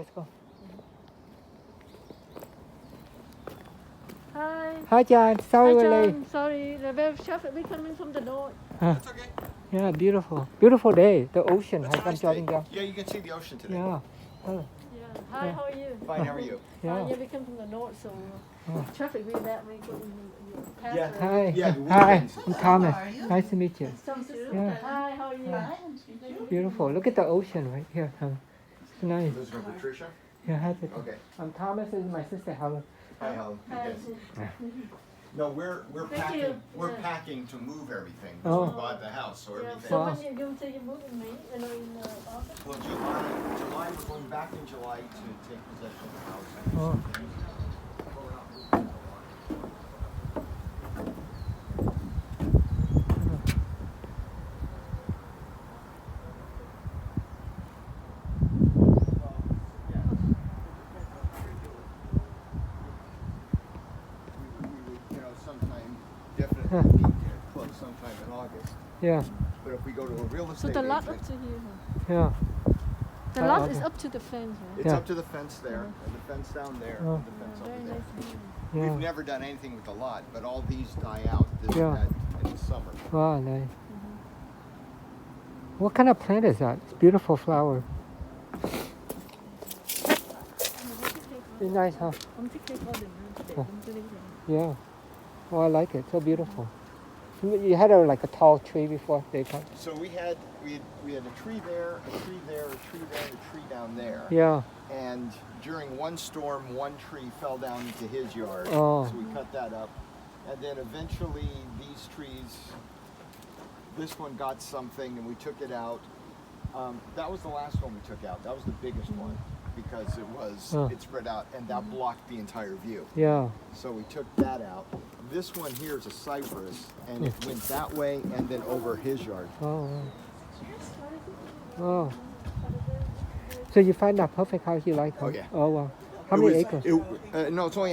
Let's go. Hi. Hi, John. Sorry Hi, we're late. John. Sorry, the web traffic. We coming from the north. That's okay. Yeah, beautiful. Beautiful day. The ocean. That's a Hi, I'm nice day. driving down. Yeah, you can see the ocean today. Yeah. Oh, Yeah. Hi, Yeah. how are you? Fine, how are you? yeah. Yeah, we come from the north, so Oh. traffic really bad. We go in past Yeah. the- Hi. Yeah, the Hi. weekends. I'm Thomas. How are you? Nice to meet you. Some students. Yeah. Hi, how are you? Fine. Beautiful. Look at the ocean right here. It's nice. Those are Patricia? Yeah, hi, Patricia. Okay. I'm Thomas. This is my sister Helen. Hi, Helen. Hi. Yes. No, we're Thank packing. you. We're Yeah. packing to move everything. Oh. We bought the house, so Yeah, everything. so Wow. when you say you move in May, in August? Well, July, we're going back in July to take possession of the house. Oh. Sometime definitely need to close sometime in August. Yeah. But if we go to a real So estate the lot agent, up to here. Yeah. The Oh, lot okay. is up to the fence, right? it's Yeah. up to the fence there, and the fence down there, Oh. and the fence Yeah, very over there. nice. view. Yeah. We've never done anything with the lot, but all these die out Yeah. in the summer. Wow, nice. What kind of plant is that? It's beautiful flower. It's nice, huh? Oh. Yeah. Oh, I like it. So beautiful. You had like a tall tree before they cut. So we had a tree there, a tree there, a tree there, and a tree down there. Yeah. And during one storm, one tree fell down into his yard. Oh. So we cut that up. And then eventually these trees, this one got something and we took it out. That was the last one we took out. That was the biggest one because Oh. it spread out and that blocked the entire view. Yeah. So we took that out. This one here is a cypress and it went that way and then over his yard. Oh. Wow. Oh. So you find that perfect house you like? Huh? Oh, yeah. Oh wow. How many acres? No, it's only